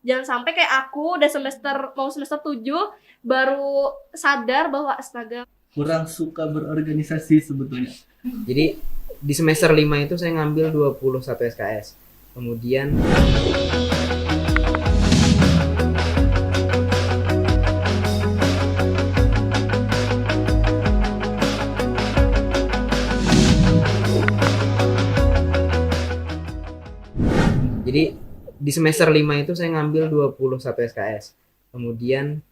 Jangan sampai kayak aku udah semester 7 baru sadar bahwa astaga. Kurang suka berorganisasi sebetulnya. Jadi di semester 5 itu saya ngambil 21 SKS. Kemudian di semester 5 itu saya ngambil 21 SKS. Kemudian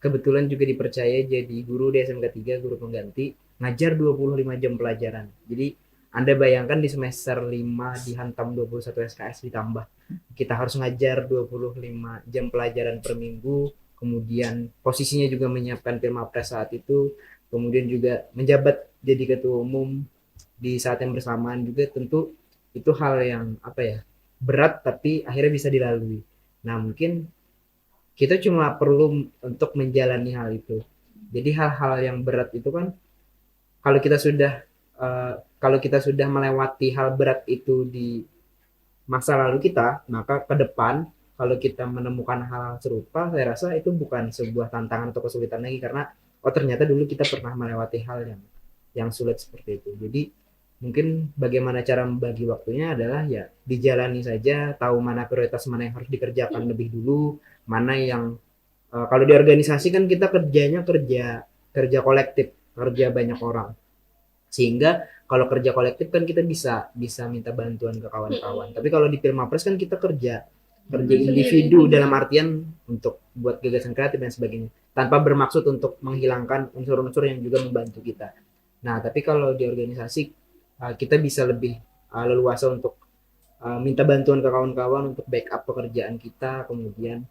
kebetulan juga dipercaya jadi guru di SMK 3, guru pengganti, ngajar 25 jam pelajaran. Jadi Anda bayangkan di semester 5 dihantam 21 SKS ditambah kita harus ngajar 25 jam pelajaran per minggu, kemudian posisinya juga menyiapkan Pilmapres saat itu, kemudian juga menjabat jadi ketua umum di saat yang bersamaan juga, tentu itu hal yang berat tapi akhirnya bisa dilalui. Nah, mungkin kita cuma perlu untuk menjalani hal itu. Jadi hal-hal yang berat itu kan kalau kita sudah melewati hal berat itu di masa lalu kita, maka ke depan kalau kita menemukan hal serupa, saya rasa itu bukan sebuah tantangan atau kesulitan lagi, karena ternyata dulu kita pernah melewati hal yang sulit seperti itu. Jadi mungkin bagaimana cara membagi waktunya adalah ya dijalani saja, tahu mana prioritas, mana yang harus dikerjakan lebih dulu, mana yang kalau di organisasi kan kita kerja kolektif, kerja banyak orang, sehingga kalau kerja kolektif kan kita bisa minta bantuan ke kawan-kawan. Tapi kalau di Pilmapres kan kita kerja individu, dalam artian untuk buat gagasan kreatif dan sebagainya, tanpa bermaksud untuk menghilangkan unsur-unsur yang juga membantu kita. Nah, tapi kalau di organisasi kita bisa lebih leluasa untuk minta bantuan ke kawan-kawan untuk backup pekerjaan kita. Kemudian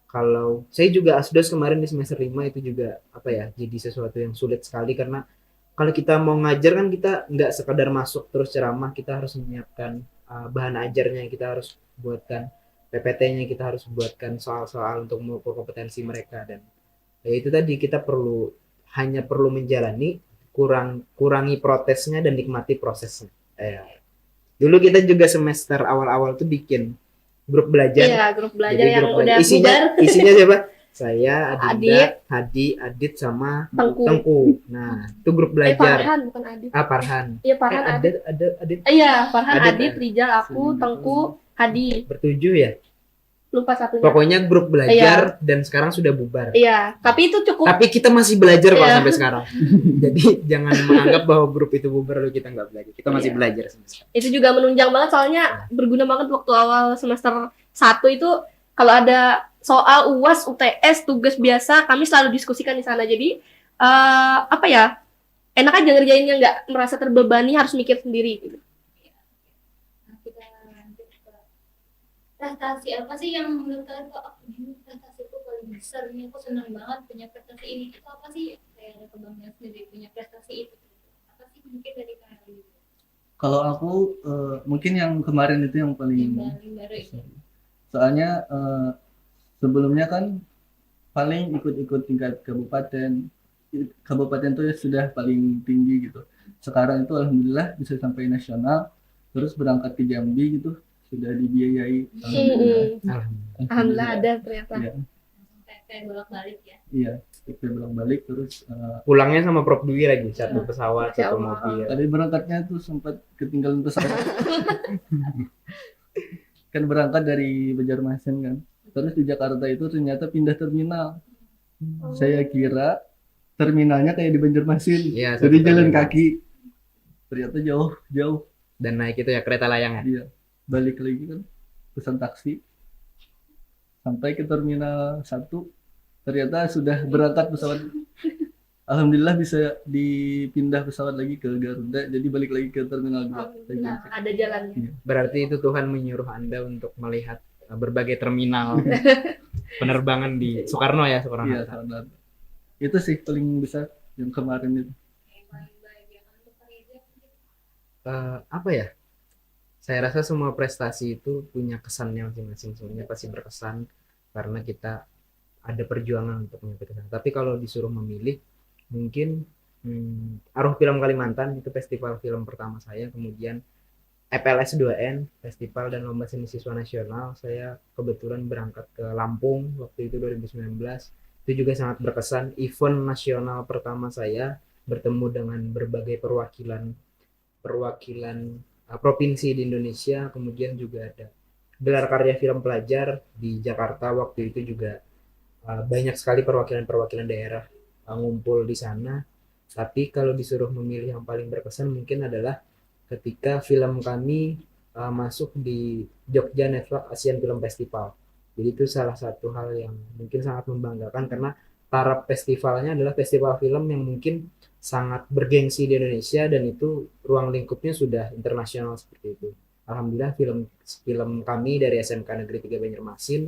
kalau saya juga asdos kemarin di semester 5 itu juga jadi sesuatu yang sulit sekali, karena kalau kita mau ngajar kan kita nggak sekadar masuk terus ceramah, kita harus menyiapkan bahan ajarnya, kita harus buatkan PPT-nya, kita harus buatkan soal-soal untuk mengukur kompetensi mereka. Dan ya itu tadi, kita hanya perlu menjalani, kurangi protesnya dan nikmati prosesnya. Dulu kita juga semester awal-awal tuh bikin grup belajar. Iya, grup belajar jadi yang grup udah isinya siapa? Saya, Adit, Hadi, Adit sama Tengku. Nah, itu grup belajar. Farhan bukan Adit. Farhan. Iya, Farhan, Adit. Adit. Iya, Farhan, Adit, Rijal, aku, Tengku, Hadi. Bertujuh ya? Lupa satunya. Pokoknya grup belajar, dan sekarang sudah bubar. Iya, tapi itu cukup. Tapi kita masih belajar kok sampai sekarang. Jadi jangan menganggap bahwa grup itu bubar lalu kita nggak belajar. Kita masih belajar sampai sekarang. Itu juga menunjang banget, soalnya berguna banget waktu awal semester 1 itu kalau ada soal UAS, UTS, tugas biasa, kami selalu diskusikan di sana. Jadi enak aja ngerjainnya, nggak merasa terbebani harus mikir sendiri gitu. Prestasi apa sih yang menurut kalian kok prestasi itu paling besar, ini aku senang banget punya prestasi ini, itu apa sih, kayak ada kebanggaan sendiri punya prestasi itu, apa sih mungkin dari kalian? Kalau aku mungkin yang kemarin itu yang paling baru itu. Soalnya sebelumnya kan paling ikut-ikut tingkat kabupaten tuh ya sudah paling tinggi gitu. Sekarang itu alhamdulillah bisa sampai nasional, terus berangkat ke Jambi gitu, sudah dibiayai. Alhamdulillah ada ternyata. Iya. Kayak bolak-balik ya. Iya, kayak bolak-balik, terus pulangnya sama Prof Dwi lagi, satu pesawat, satu mobil. Tadi berangkatnya tuh sempat ketinggalan pesawat. Kan berangkat dari Banjarmasin kan, terus di Jakarta itu ternyata pindah terminal. Saya kira terminalnya kayak di Banjarmasin, jadi jalan kaki, ternyata jauh. Dan naik itu ya kereta layang ya. Iya, balik lagi kan pesan taksi sampai ke terminal 1, ternyata sudah berangkat pesawat. Alhamdulillah bisa dipindah pesawat lagi ke Garuda, jadi balik lagi ke terminal 2. Ada jalannya. Berarti itu Tuhan menyuruh Anda untuk melihat berbagai terminal penerbangan di Soekarno ya, Soekarno. Iya, itu sih paling besar yang kemarin itu. Saya rasa semua prestasi itu punya kesannya masing-masing, semuanya pasti berkesan karena kita ada perjuangan untuk mencapai kesana. Tapi kalau disuruh memilih, mungkin Aruh Film Kalimantan itu festival film pertama saya, kemudian FLS 2N, Festival dan Lomba Seni Siswa Nasional. Saya kebetulan berangkat ke Lampung waktu itu 2019. Itu juga sangat berkesan. Event nasional pertama saya, bertemu dengan berbagai perwakilan provinsi di Indonesia. Kemudian juga ada gelar karya film pelajar di Jakarta waktu itu juga. Banyak sekali perwakilan-perwakilan daerah ngumpul di sana. Tapi kalau disuruh memilih yang paling berkesan mungkin adalah ketika film kami masuk di Jogja Network Asian Film Festival. Jadi itu salah satu hal yang mungkin sangat membanggakan karena taraf festivalnya adalah festival film yang mungkin sangat bergengsi di Indonesia dan itu ruang lingkupnya sudah internasional seperti itu. Alhamdulillah film film kami dari SMK Negeri 3 Banjarmasin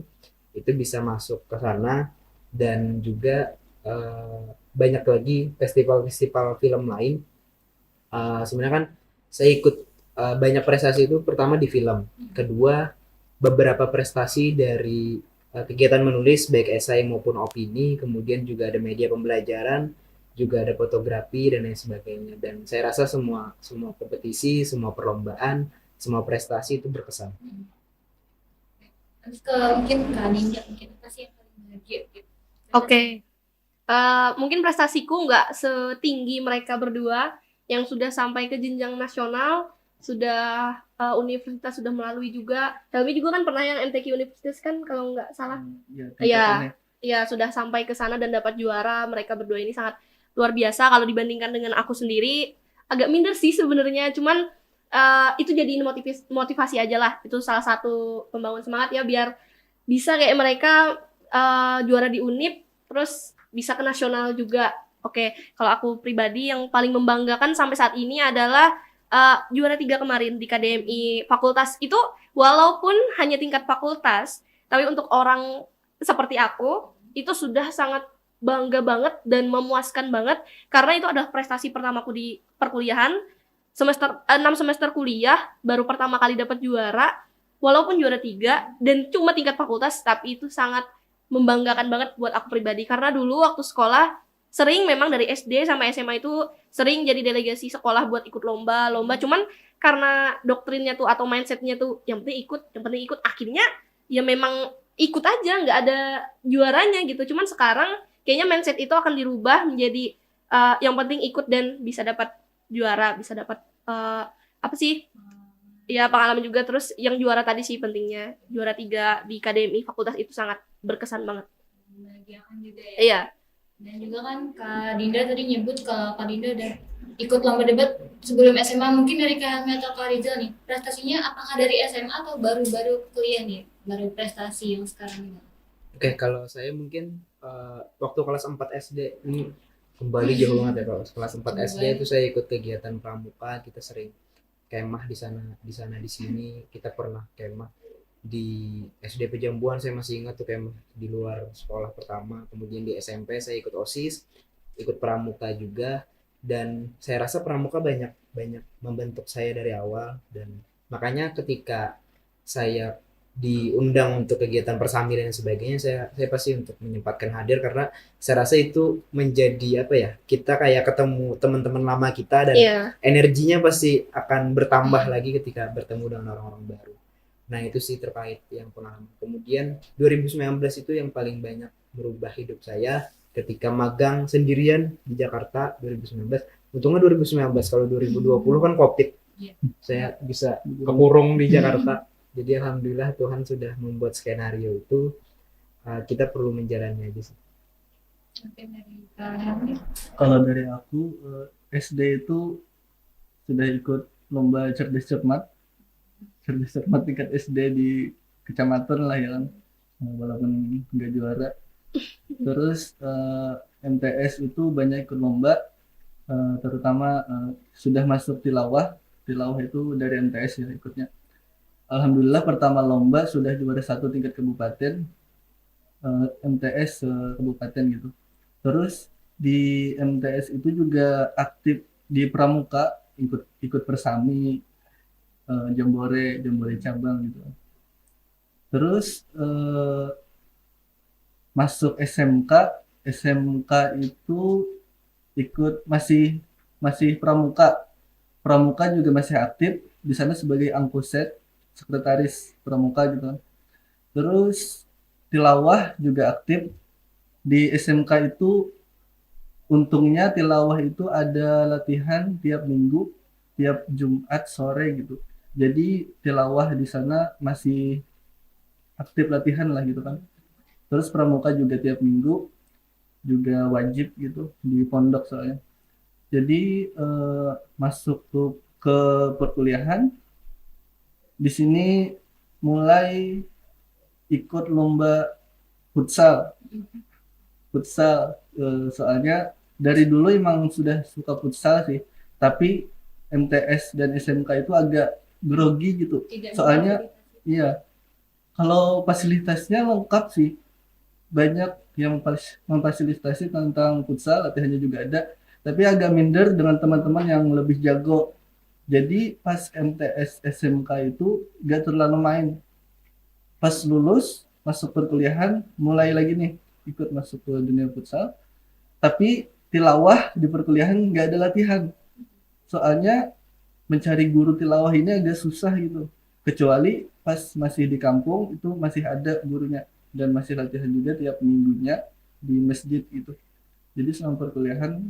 itu bisa masuk ke sana dan juga banyak lagi festival-festival film lain. Sebenarnya kan saya ikut banyak prestasi itu pertama di film, kedua beberapa prestasi dari kegiatan menulis baik esai maupun opini, kemudian juga ada media pembelajaran, juga ada fotografi dan lain sebagainya. Dan saya rasa semua kompetisi, semua perlombaan, semua prestasi itu berkesan. Terus ke mungkin Kak Ninja, mungkin apa sih yang paling bahagia gitu? Oke. Mungkin prestasiku nggak setinggi mereka berdua yang sudah sampai ke jenjang nasional, sudah universitas sudah melalui juga. Helmi juga kan pernah yang MTQ Universitas kan kalau nggak salah. Iya, iya sudah sampai ke sana dan dapat juara. Mereka berdua ini sangat luar biasa. Kalau dibandingkan dengan aku sendiri, agak minder sih sebenarnya. Cuman itu jadiin motivasi aja lah. Itu salah satu pembangun semangat ya biar bisa kayak mereka juara di Unip, terus bisa ke nasional juga. Oke, kalau aku pribadi yang paling membanggakan sampai saat ini adalah juara 3 kemarin di KDMI fakultas itu walaupun hanya tingkat fakultas, tapi untuk orang seperti aku itu sudah sangat bangga banget dan memuaskan banget karena itu adalah prestasi pertamaku di perkuliahan. 6 semester kuliah baru pertama kali dapat juara walaupun juara 3 dan cuma tingkat fakultas, tapi itu sangat membanggakan banget buat aku pribadi karena dulu waktu sekolah sering memang dari SD sampai SMA itu sering jadi delegasi sekolah buat ikut lomba, cuman karena doktrinnya tuh atau mindsetnya tuh yang penting ikut, akhirnya ya memang ikut aja, nggak ada juaranya gitu. Cuman sekarang kayaknya mindset itu akan dirubah menjadi yang penting ikut dan bisa dapat juara, bisa dapat apa sih ya pengalaman juga. Terus yang juara tadi sih pentingnya, juara 3 di KDMI fakultas itu sangat berkesan banget. Membahagiakan juga ya. Iya. Dan juga kan Kak Dinda tadi nyebut kalau Kak Dinda udah ikut lomba debat sebelum SMA. Mungkin dari Kak Helmi atau Kak Rizal nih, prestasinya apakah dari SMA atau baru-baru kuliah nih, baru prestasi yang sekarang ini? Oke, kalau saya mungkin waktu kelas 4 SD ini kembali jauh banget ya. Kalau kelas 4 SD itu saya ikut kegiatan pramuka, kita sering kemah di sana di sini. Kita pernah kemah di SD Pejambuan, saya masih ingat tuh kemah di luar sekolah pertama. Kemudian di SMP saya ikut OSIS, ikut pramuka juga, dan saya rasa pramuka banyak membentuk saya dari awal. Dan makanya ketika saya diundang untuk kegiatan persami dan sebagainya, saya pasti untuk menyempatkan hadir karena saya rasa itu menjadi apa ya, kita kayak ketemu teman-teman lama kita dan energinya pasti akan bertambah lagi ketika bertemu dengan orang-orang baru. Nah itu sih terkait yang pengalaman. Kemudian 2019 itu yang paling banyak merubah hidup saya ketika magang sendirian di Jakarta 2019. Untungnya 2019, kalau 2020 kan COVID, saya bisa kekurung di Jakarta. Jadi alhamdulillah Tuhan sudah membuat skenario itu, kita perlu menjalannya aja sih. Kalau dari aku SD itu sudah ikut lomba cerdas cermat tingkat SD di kecamatan lah ya kan, walaupun nggak juara. Terus MTS itu banyak ikut lomba, terutama sudah masuk tilawah itu dari MTS ya ikutnya. Alhamdulillah pertama lomba sudah juara 1 tingkat kabupaten, MTS kabupaten gitu. Terus di MTS itu juga aktif di pramuka, ikut persami, jambore cabang gitu. Terus masuk SMK itu ikut masih pramuka juga masih aktif, di sana sebagai angkuset, sekretaris pramuka gitu kan. Terus tilawah juga aktif di SMK itu. Untungnya tilawah itu ada latihan tiap minggu, tiap Jumat sore gitu. Jadi tilawah di sana masih aktif latihan lah gitu kan. Terus pramuka juga tiap minggu juga wajib gitu di pondok soalnya. Jadi masuk ke perkuliahan di sini mulai ikut lomba futsal. Soalnya dari dulu emang sudah suka futsal sih, tapi MTS dan SMK itu agak grogi gitu. Tidak Soalnya memfasilitasi. iya, kalau fasilitasnya lengkap sih, banyak yang memfasilitasi tentang futsal, latihannya juga ada, tapi agak minder dengan teman-teman yang lebih jago. Jadi pas MTS SMK itu gak terlalu main. Pas lulus masuk perkuliahan mulai lagi nih ikut masuk ke dunia futsal, tapi tilawah di perkuliahan nggak ada latihan. Soalnya mencari guru tilawah ini agak susah gitu. Kecuali pas masih di kampung itu masih ada gurunya dan masih latihan juga tiap minggunya di masjid gitu. Jadi selama perkuliahan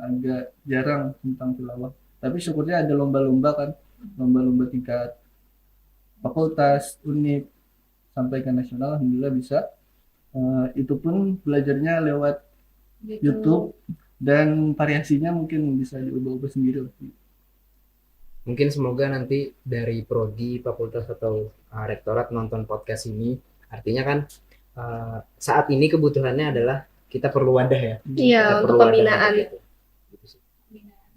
agak jarang tentang tilawah. Tapi syukurnya ada lomba-lomba kan, lomba-lomba tingkat fakultas, univ sampai ke nasional, alhamdulillah bisa. Itu pun belajarnya lewat Gitu. YouTube dan variasinya mungkin bisa diubah-ubah sendiri. Mungkin semoga nanti dari prodi, fakultas atau rektorat nonton podcast ini. Artinya kan saat ini kebutuhannya adalah kita perlu wadah ya. Iya, Kita untuk perlu wadah pembinaan. gitu. Gitu sih. Pembinaan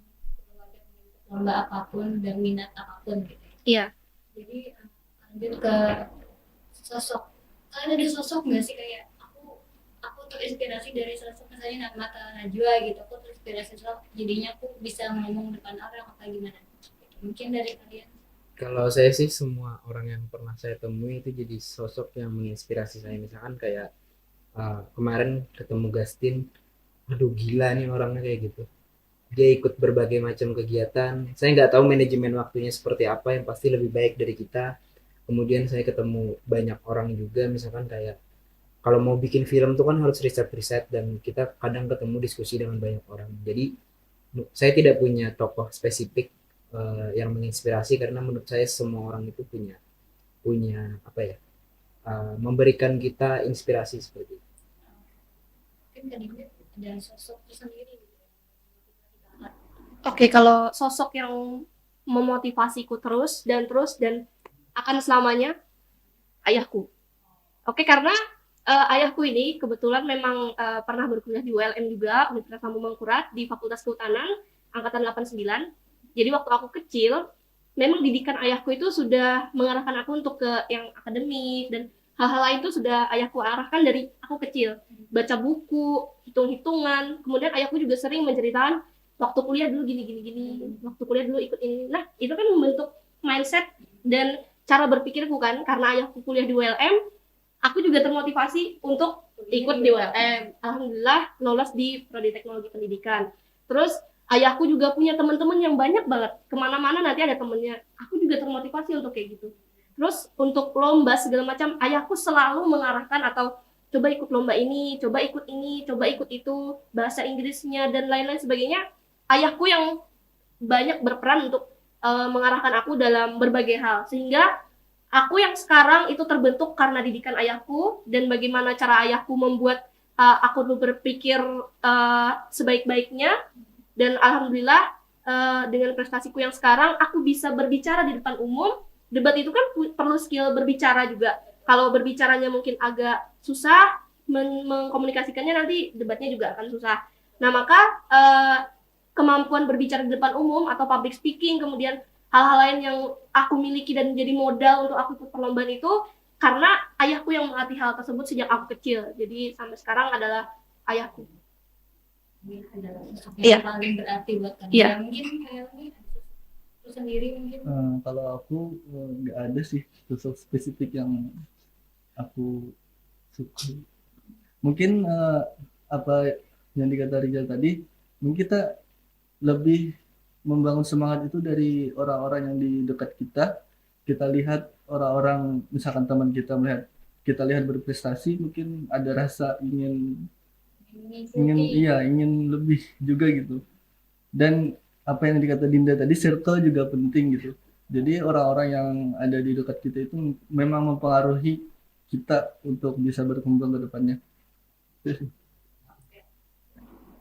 lomba apapun dan minat apapun gitu. Iya. Jadi lanjut ke sosok. Kalian ada sosok nggak sih kayak aku terinspirasi dari sosok misalnya Mata Najwa gitu. Aku terinspirasi sosok jadinya aku bisa ngomong depan orang apa gimana. Mungkin dari kalian. Kalau saya sih semua orang yang pernah saya temui itu jadi sosok yang menginspirasi saya. Misalkan kayak kemarin ketemu Gastin, aduh gila nih orangnya kayak gitu. Dia ikut berbagai macam kegiatan. Saya nggak tahu manajemen waktunya seperti apa, yang pasti lebih baik dari kita. Kemudian saya ketemu banyak orang juga, misalkan kayak kalau mau bikin film tuh kan harus riset-riset dan kita kadang ketemu diskusi dengan banyak orang. Jadi saya tidak punya tokoh spesifik yang menginspirasi karena menurut saya semua orang itu punya punya apa ya memberikan kita inspirasi seperti itu. Mungkin tadi ada sosok tersendiri gitu. Oke, kalau sosok yang memotivasiku terus dan akan selamanya, ayahku. Oke, karena ayahku ini kebetulan memang pernah berkuliah di ULM juga, Universitas Lambung Mangkurat, di Fakultas Kehutanan, angkatan 89. Jadi waktu aku kecil, memang didikan ayahku itu sudah mengarahkan aku untuk ke yang akademik, dan hal-hal lain itu sudah ayahku arahkan dari aku kecil. Baca buku, hitung-hitungan, kemudian ayahku juga sering menceritakan, waktu kuliah dulu gini, waktu kuliah dulu ikut ini. Nah, itu kan membentuk mindset dan cara berpikirku kan, karena ayahku kuliah di ULM, aku juga termotivasi untuk ikut di ULM. Alhamdulillah lolos di Prodi Teknologi Pendidikan. Terus ayahku juga punya teman-teman yang banyak banget. Kemana-mana nanti ada temennya. Aku juga termotivasi untuk kayak gitu. Terus untuk lomba segala macam, ayahku selalu mengarahkan atau coba ikut lomba ini, coba ikut ini, coba ikut itu, bahasa Inggrisnya dan lain-lain sebagainya. Ayahku yang banyak berperan untuk mengarahkan aku dalam berbagai hal. Sehingga aku yang sekarang itu terbentuk karena didikan ayahku dan bagaimana cara ayahku membuat aku berpikir sebaik-baiknya. Dan alhamdulillah dengan prestasiku yang sekarang aku bisa berbicara di depan umum. Debat itu kan perlu skill berbicara juga. Kalau berbicaranya mungkin agak susah, mengkomunikasikannya nanti debatnya juga akan susah. Nah maka kemampuan berbicara di depan umum atau public speaking, kemudian hal-hal lain yang aku miliki dan menjadi modal untuk aku ikut perlombaan itu karena ayahku yang melatih hal tersebut sejak aku kecil. Jadi sampai sekarang adalah ayahku. Mungkin adalah sosok Iya. yang paling berarti buat kalian. Iya. Mungkin kayak ini lu sendiri mungkin. Kalau aku nggak ada sih sosok spesifik yang aku suka. Mungkin apa yang dikata Rizal tadi, mungkin kita lebih membangun semangat itu dari orang-orang yang di dekat kita. Kita lihat orang-orang, misalkan teman kita melihat kita lihat berprestasi, mungkin ada rasa Mengikuti. ingin lebih juga gitu. Dan apa yang dikata Dinda tadi, circle juga penting gitu. Jadi orang-orang yang ada di dekat kita itu memang mempengaruhi kita untuk bisa berkembang ke depannya. Itu sih.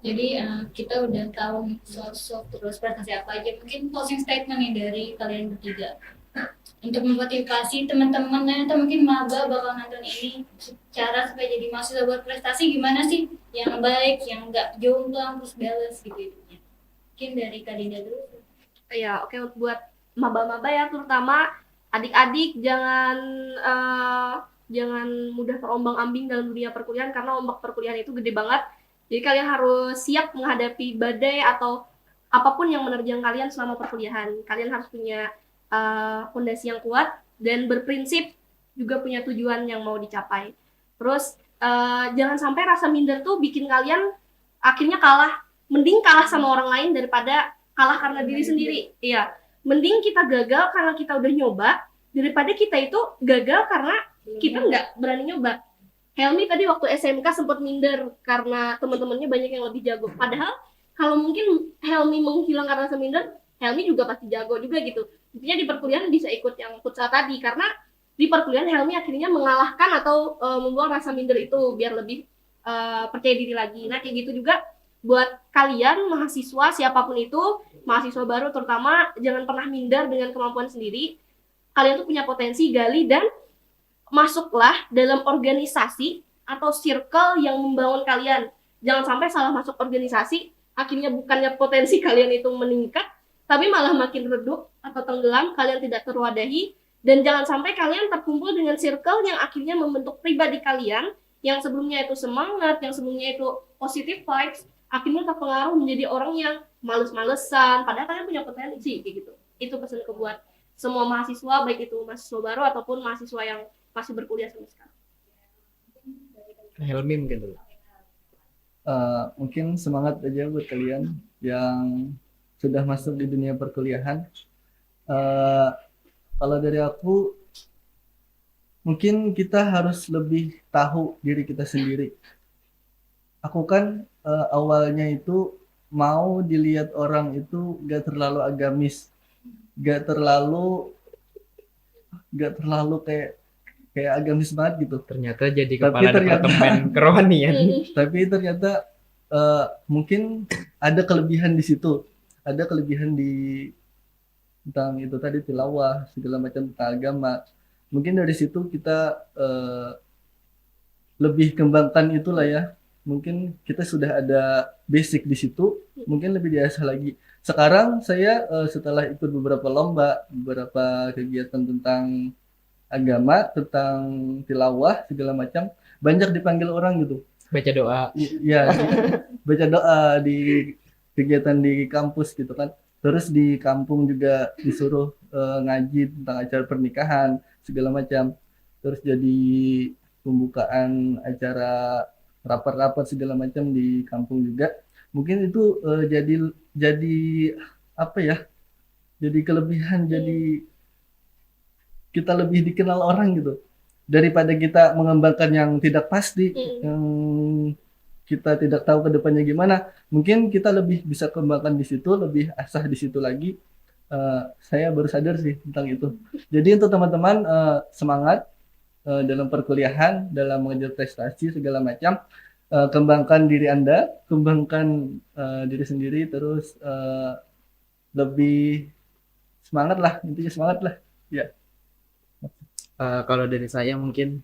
Jadi kita udah tahu nih sosok terus prestasi apa aja. Mungkin closing statement nih dari kalian bertiga untuk memotivasi teman-teman atau mungkin maba bakal nonton ini, cara supaya jadi mahasiswa berprestasi gimana sih yang baik, yang enggak jomplang terus balance gitu. Mungkin dari Kak Dinda dulu. Ya, oke, buat maba-maba ya, terutama adik-adik jangan mudah terombang-ambing dalam dunia perkuliahan, karena ombak perkuliahan itu gede banget. Jadi kalian harus siap menghadapi badai atau apapun yang menerjang kalian selama perkuliahan. Kalian harus punya fondasi yang kuat dan berprinsip, juga punya tujuan yang mau dicapai. Terus jangan sampai rasa minder tuh bikin kalian akhirnya kalah. Mending kalah sama orang lain daripada kalah karena diri sendiri. Iya, mending kita gagal karena kita udah nyoba daripada kita itu gagal karena kita nggak berani nyoba. Helmi tadi waktu SMK sempat minder karena teman-temannya banyak yang lebih jago. Padahal kalau mungkin Helmi menghilang karena rasa minder, Helmi juga pasti jago juga gitu. Intinya di perkuliahan bisa ikut yang futsal tadi, karena di perkuliahan Helmi akhirnya mengalahkan atau membuang rasa minder itu biar lebih percaya diri lagi. Nah kayak gitu juga buat kalian mahasiswa siapapun itu, mahasiswa baru terutama, jangan pernah minder dengan kemampuan sendiri. Kalian tuh punya potensi, gali dan masuklah dalam organisasi atau circle yang membangun kalian. Jangan sampai salah masuk organisasi, akhirnya bukannya potensi kalian itu meningkat, tapi malah makin redup atau tenggelam, kalian tidak terwadahi. Dan jangan sampai kalian terkumpul dengan circle yang akhirnya membentuk pribadi kalian, yang sebelumnya itu semangat, yang sebelumnya itu positive vibes, akhirnya terpengaruh menjadi orang yang males-malesan, padahal kalian punya potensi, kayak gitu. Itu pesanku buat semua mahasiswa, baik itu mahasiswa baru ataupun mahasiswa yang masih berkuliah sampai sekarang. Helmi mungkin dulu. Mungkin semangat aja buat kalian yang sudah masuk di dunia perkuliahan. Kalau dari aku, mungkin kita harus lebih tahu diri kita sendiri. Aku kan awalnya itu mau dilihat orang itu gak terlalu agamis, gak terlalu kayak agamis banget gitu. Ternyata jadi Tapi kepala departemen kerohanian. Tapi ternyata mungkin ada kelebihan di situ, ada kelebihan di tentang itu tadi, tilawah segala macam tentang agama. Mungkin dari situ kita lebih kembangkan itulah ya. Mungkin kita sudah ada basic di situ, mungkin lebih diasah lagi. Sekarang saya setelah ikut beberapa lomba, beberapa kegiatan tentang agama, tentang tilawah segala macam, banyak dipanggil orang gitu. Baca doa. Iya, baca doa di kegiatan di kampus gitu kan. Terus di kampung juga disuruh ngaji tentang acara pernikahan segala macam. Terus jadi pembukaan acara rapat-rapat segala macam di kampung juga. Mungkin itu jadi apa ya? Jadi kelebihan, jadi kita lebih dikenal orang gitu. Daripada kita mengembangkan yang tidak pasti, yang kita tidak tahu ke depannya gimana, mungkin kita lebih bisa kembangkan di situ, lebih asah di situ lagi. Saya baru sadar sih tentang itu. Jadi untuk teman-teman, semangat dalam perkuliahan, dalam mengejar prestasi segala macam. Kembangkan diri Anda, kembangkan diri sendiri, terus lebih semangat lah, intinya semangat lah. Ya. Kalau dari saya mungkin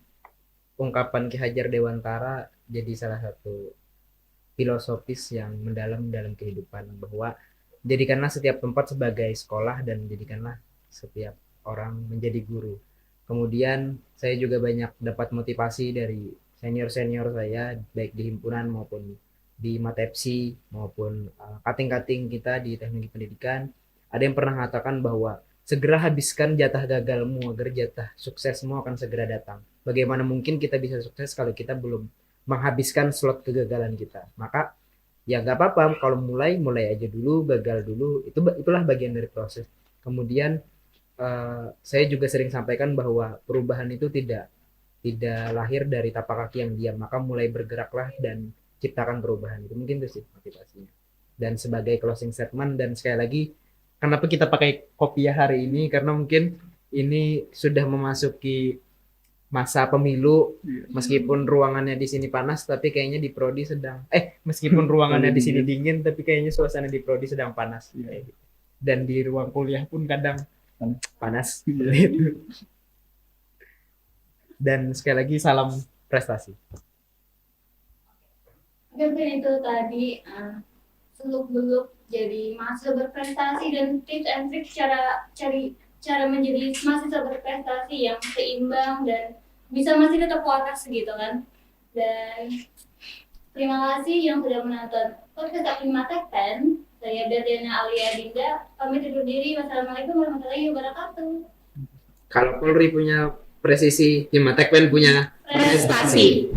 ungkapan Ki Hajar Dewantara jadi salah satu filosofis yang mendalam dalam kehidupan, bahwa jadikanlah setiap tempat sebagai sekolah dan jadikanlah setiap orang menjadi guru. Kemudian saya juga banyak dapat motivasi dari senior-senior saya, baik di himpunan maupun di Matepsi maupun kating-kating kita di teknik pendidikan. Ada yang pernah mengatakan bahwa segera habiskan jatah gagalmu agar jatah suksesmu akan segera datang. Bagaimana mungkin kita bisa sukses kalau kita belum menghabiskan slot kegagalan kita? Maka ya nggak apa-apa kalau mulai aja dulu, gagal dulu, itulah bagian dari proses. Kemudian saya juga sering sampaikan bahwa perubahan itu tidak lahir dari tapak kaki yang diam, maka mulai bergeraklah dan ciptakan perubahan. Itu mungkin itu sih motivasinya. Dan sebagai closing statement, dan sekali lagi, kenapa kita pakai kopiah hari ini, karena mungkin ini sudah memasuki masa pemilu, meskipun ruangannya di sini panas tapi kayaknya di prodi sedang meskipun ruangannya di sini dingin tapi kayaknya suasana di prodi sedang panas. Kayak gitu. Dan di ruang kuliah pun kadang panas gitu. Dan sekali lagi salam prestasi. Mungkin itu tadi seluk-beluk jadi mahasiswa berprestasi dan tips and trik cara menjadi mahasiswa berprestasi yang seimbang dan bisa masih tetap waras gitu kan. Dan terima kasih yang sudah menonton podcast Aklimat Tekpen. Saya Dariana Alia Dinda, pamit undur diri. Wassalamualaikum warahmatullahi wabarakatuh. Kalau Polri punya presisi, Himatekpen punya Prestasi.